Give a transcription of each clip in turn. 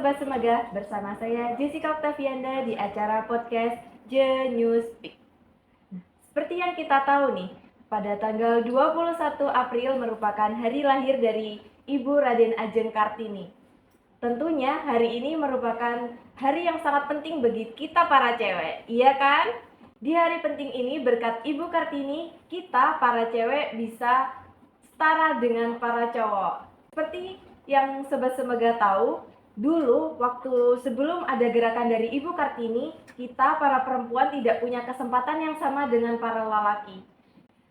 Sobat Semega, bersama saya Jessica Octavianda di acara podcast The News Peak. Seperti yang kita tahu nih, pada tanggal 21 April merupakan hari lahir dari Ibu Raden Ajeng Kartini. Tentunya hari ini merupakan hari yang sangat penting bagi kita para cewek, iya kan? Di hari penting ini berkat Ibu Kartini, kita para cewek bisa setara dengan para cowok. Seperti yang Sobat Semega tahu, dulu waktu sebelum ada gerakan dari Ibu Kartini, kita para perempuan tidak punya kesempatan yang sama dengan para lelaki.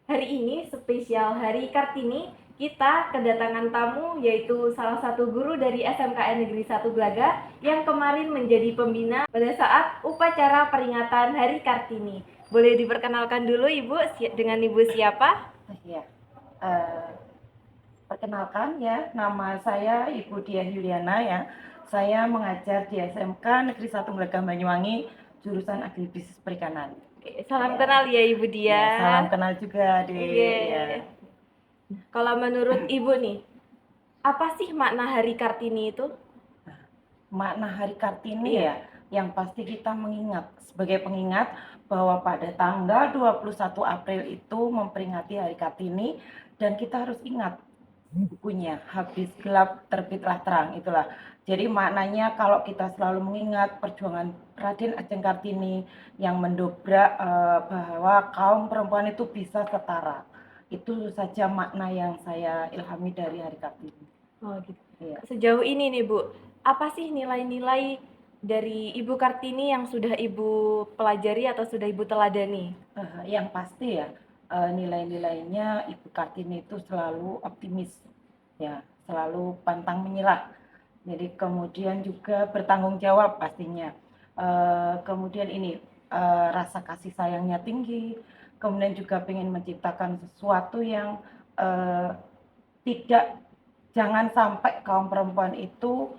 Hari ini spesial Hari Kartini, kita kedatangan tamu yaitu salah satu guru dari SMKN Negeri 1 Glaga yang kemarin menjadi pembina pada saat upacara peringatan Hari Kartini. Boleh diperkenalkan dulu Ibu, dengan Ibu siapa? Ya, perkenalkan ya, nama saya Ibu Dian Yuliana ya. Saya mengajar di SMK Negeri 1 Glaga Banyuwangi, jurusan Agribisnis Perikanan. Salam kenal ya Ibu Dian. Ya, salam kenal juga Dek. Ya. Kalau menurut Ibu nih, apa sih makna Hari Kartini itu? Makna Hari Kartini ya, yang pasti kita mengingat sebagai pengingat bahwa pada tanggal 21 April itu memperingati Hari Kartini, dan kita harus ingat bukunya Habis Gelap Terbitlah Terang, itulah. Jadi maknanya kalau kita selalu mengingat perjuangan Raden Ajeng Kartini yang mendobrak bahwa kaum perempuan itu bisa setara. Itu saja makna yang saya ilhami dari Hari Kartini. Oh gitu. Ya. Sejauh ini nih Bu, apa sih nilai-nilai dari Ibu Kartini yang sudah Ibu pelajari atau sudah Ibu teladani? Yang pasti ya, nilai-nilainya Ibu Kartini itu selalu optimis, ya, selalu pantang menyerah. Jadi kemudian juga bertanggung jawab pastinya. Kemudian ini rasa kasih sayangnya tinggi. Kemudian juga ingin menciptakan sesuatu yang jangan sampai kaum perempuan itu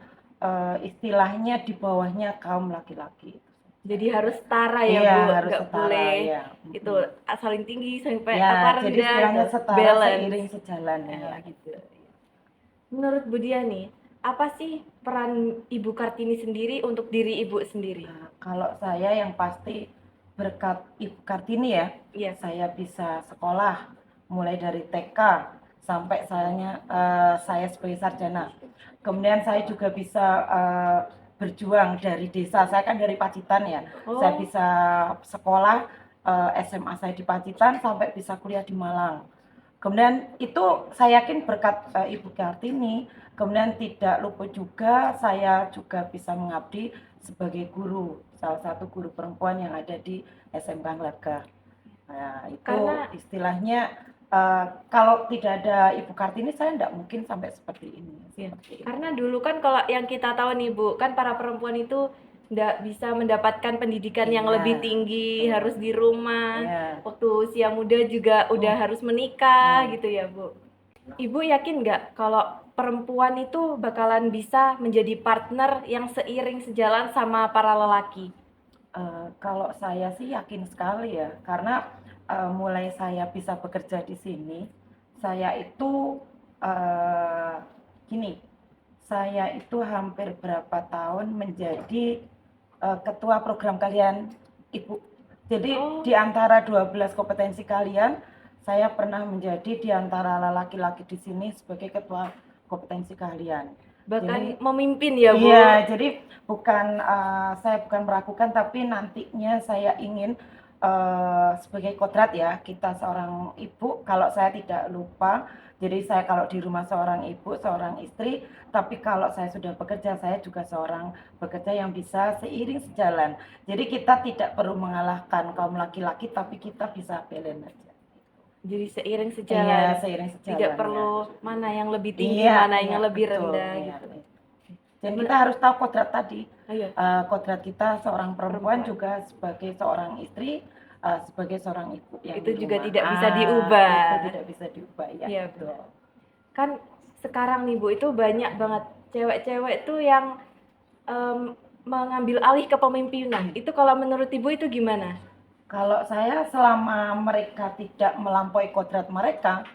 istilahnya di bawahnya kaum laki-laki. Jadi harus setara ya iya, Bu, nggak boleh ya. itu saling tinggi sampai ya, apa rendah. Jadi istilahnya setara, balance. Seiring sejalan ya. Gitu. Menurut Bu Dian nih, apa sih peran Ibu Kartini sendiri untuk diri Ibu sendiri? Kalau saya yang pasti berkat Ibu Kartini ya, saya bisa sekolah mulai dari TK sampai saya sebagai sarjana. Kemudian saya juga bisa berjuang dari desa. Saya kan dari Pacitan ya. Saya bisa sekolah SMA saya di Pacitan sampai bisa kuliah di Malang. Kemudian itu saya yakin berkat Ibu Kartini. Kemudian tidak lupa juga saya juga bisa mengabdi sebagai guru, salah satu guru perempuan yang ada di SMK Glaga. Nah, itu karena istilahnya kalau tidak ada Ibu Kartini saya tidak mungkin sampai seperti ini. Karena dulu kan kalau yang kita tahu nih Bu, kan para perempuan itu tidak bisa mendapatkan pendidikan yang lebih tinggi, harus di rumah. Waktu usia muda juga udah harus menikah gitu ya Bu. Ibu yakin nggak kalau perempuan itu bakalan bisa menjadi partner yang seiring sejalan sama para lelaki? Kalau saya sih yakin sekali ya, karena mulai saya bisa bekerja di sini, saya itu saya itu hampir berapa tahun menjadi ketua program kalian Ibu. Jadi di antara 12 kompetensi kalian, saya pernah menjadi di antara laki-laki di sini sebagai ketua kompetensi kalian. Bahkan memimpin ya Bu? Iya, jadi saya bukan meragukan, tapi nantinya saya ingin sebagai kodrat ya, kita seorang ibu, kalau saya tidak lupa, jadi saya kalau di rumah seorang ibu, seorang istri, tapi kalau saya sudah bekerja, saya juga seorang bekerja yang bisa seiring sejalan. Jadi kita tidak perlu mengalahkan kaum laki-laki, tapi kita bisa balance aja. Jadi seiring sejalan. Iya, seiring sejalan. Tidak perlu mana yang lebih tinggi, mana yang lebih rendah gitu. Dan kita harus tahu kodrat tadi. Kodrat kita seorang perempuan juga sebagai seorang istri, sebagai seorang ibu yang itu juga tidak bisa diubah. Itu tidak bisa diubah ya. Iya betul. Kan sekarang nih Bu, itu banyak banget cewek-cewek tuh yang mengambil alih kepemimpinan. Itu kalau menurut Ibu itu gimana? Kalau saya selama mereka tidak melampaui kodrat mereka,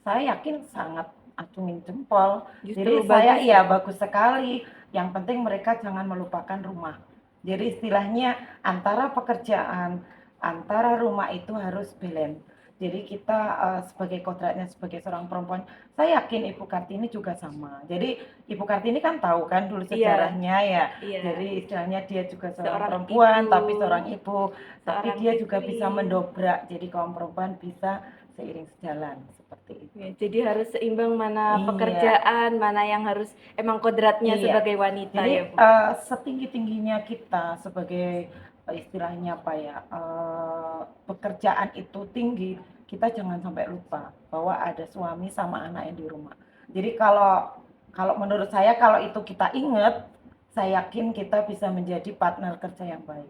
saya yakin sangat acungin jempol. Justru Jadi saya bagus iya ya. bagus sekali. Yang penting mereka jangan melupakan rumah. Jadi istilahnya antara pekerjaan, antara rumah itu harus balance. Jadi kita sebagai kodratnya sebagai seorang perempuan, saya yakin Ibu Kartini juga sama. Jadi Ibu Kartini kan tahu kan dulu Iya, sejarahnya ya. iya. Jadi istilahnya dia juga seorang Seorang perempuan, ibu, tapi seorang ibu. Tapi seorang dia juga bisa istri. mendobrak. Jadi kaum perempuan bisa seiring sejalan seperti itu. Ya, jadi harus seimbang mana Iya, pekerjaan, mana yang harus emang kodratnya iya. sebagai wanita Jadi ya Bu. setinggi-tingginya kita sebagai istilahnya apa ya, pekerjaan itu tinggi, kita jangan sampai lupa bahwa ada suami sama anak yang di rumah. Jadi kalau kalau menurut saya kalau itu kita ingat, saya yakin kita bisa menjadi partner kerja yang baik.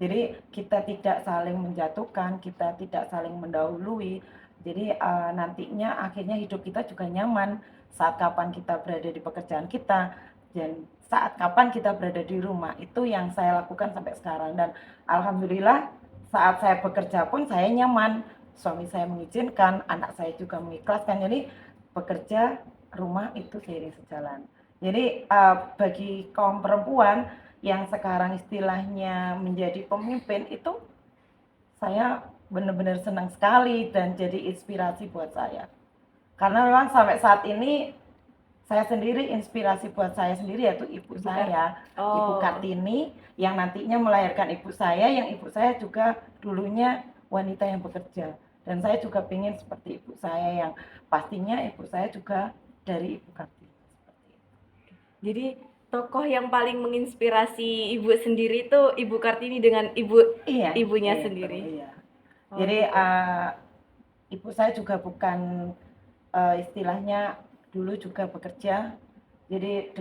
Jadi kita tidak saling menjatuhkan, kita tidak saling mendahului. Jadi nantinya akhirnya hidup kita juga nyaman saat kapan kita berada di pekerjaan kita dan saat kapan kita berada di rumah. Itu yang saya lakukan sampai sekarang dan alhamdulillah saat saya bekerja pun saya nyaman. Suami saya mengizinkan, anak saya juga mengikhlaskan. Jadi bekerja rumah itu seiring sejalan. Jadi bagi kaum perempuan yang sekarang istilahnya menjadi pemimpin itu saya benar-benar senang sekali dan jadi inspirasi buat saya. Karena memang sampai saat ini saya sendiri inspirasi buat saya sendiri yaitu ibu saya, Ibu Oh, Kartini yang nantinya melahirkan ibu saya yang ibu saya juga dulunya wanita yang bekerja dan saya juga ingin seperti ibu saya yang pastinya ibu saya juga dari Ibu Kartini. jadi tokoh yang paling menginspirasi Ibu sendiri itu Ibu Kartini dengan Iya, ibunya itu sendiri. iya. Oh Jadi gitu. ibu saya juga bukan istilahnya dulu juga bekerja. Jadi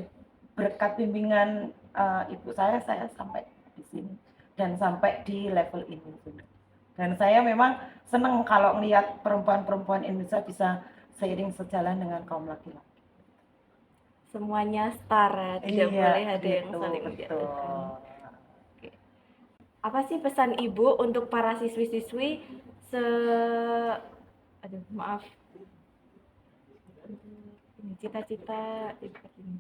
berkat bimbingan ibu saya sampai di sini dan sampai di level ini. Dan saya memang senang kalau melihat perempuan-perempuan Indonesia bisa seiring sejalan dengan kaum laki-laki. Semuanya setara, tidak Iya, boleh ada yang gitu, saling menjatuhkan. betul. Oke. Apa sih pesan Ibu untuk para siswi-siswi se aduh maaf cita-cita Ibu Kartini.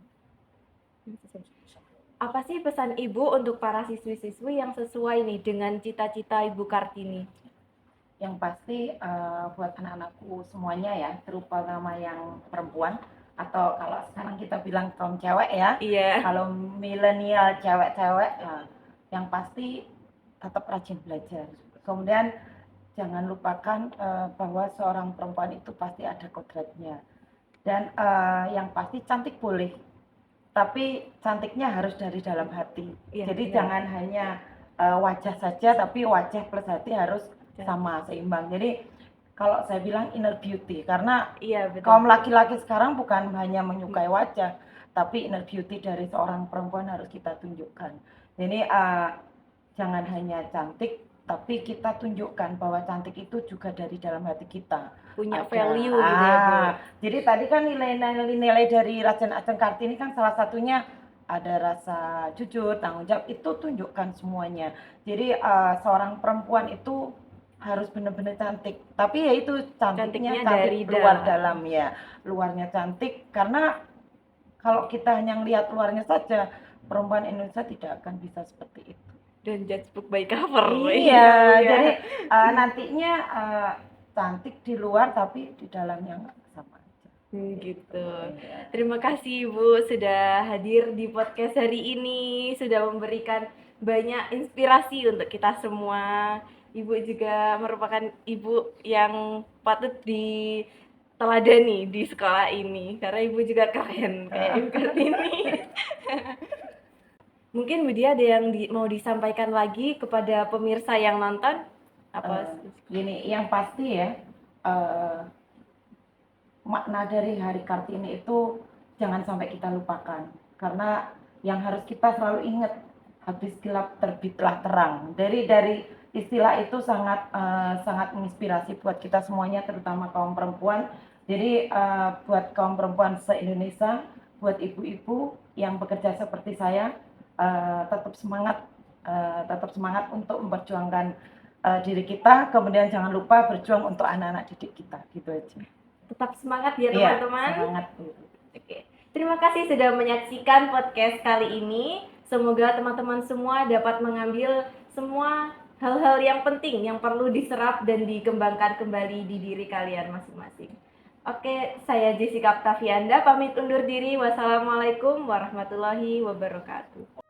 Apa sih pesan Ibu untuk para siswi-siswi yang sesuai nih dengan cita-cita Ibu Kartini? Yang pasti buat anak-anakku semuanya ya, terutama yang perempuan atau kalau sekarang kita bilang kaum cewek ya, Iya. kalau milenial cewek-cewek yang pasti tetap rajin belajar. Kemudian jangan lupakan bahwa seorang perempuan itu pasti ada kodratnya. Dan yang pasti cantik boleh, tapi cantiknya harus dari dalam hati. Iya, Jadi benar. jangan hanya wajah saja, tapi wajah plus hati harus sama seimbang. Jadi kalau saya bilang inner beauty, karena Iya, betul. kaum laki-laki sekarang bukan hanya menyukai wajah, tapi inner beauty dari seorang perempuan harus kita tunjukkan. Jadi jangan hanya cantik, tapi kita tunjukkan bahwa cantik itu juga dari dalam hati kita. Punya Ada. value gitu ya, Bu. Jadi tadi kan nilai-nilai dari Raden Ajeng Kartini kan salah satunya ada rasa jujur, tanggung jawab, itu tunjukkan semuanya. Jadi seorang perempuan itu harus benar-benar cantik. Tapi ya itu cantiknya cantik luar dalam ya. Luarnya cantik karena kalau kita hanya lihat luarnya saja, perempuan Indonesia tidak akan bisa seperti itu. Dan judge book by cover. Iya, jadi nantinya cantik di luar tapi di dalamnya nggak sama aja. Gitu. Iya. Terima kasih Ibu sudah hadir di podcast hari ini, sudah memberikan banyak inspirasi untuk kita semua. Ibu juga merupakan ibu yang patut diteladani di sekolah ini karena ibu juga keren kayak Ibu Kartini. Mungkin Bu Dia ada yang mau disampaikan lagi kepada pemirsa yang nonton? Apa? Gini, yang pasti ya, makna dari Hari Kartini itu jangan sampai kita lupakan. Karena yang harus kita selalu ingat, habis gelap terbitlah terang. Dari istilah itu sangat menginspirasi buat kita semuanya, terutama kaum perempuan. Jadi buat kaum perempuan se-Indonesia, buat ibu-ibu yang bekerja seperti saya, tetap semangat untuk memperjuangkan diri kita, kemudian jangan lupa berjuang untuk anak-anak didik kita, gitu aja. Tetap semangat ya Iya, teman-teman. semangat. Oke. Terima kasih sudah menyaksikan podcast kali ini. Semoga teman-teman semua dapat mengambil semua hal-hal yang penting yang perlu diserap dan dikembangkan kembali di diri kalian masing-masing. Oke, saya Jessica Octavianda pamit undur diri. Wassalamualaikum warahmatullahi wabarakatuh.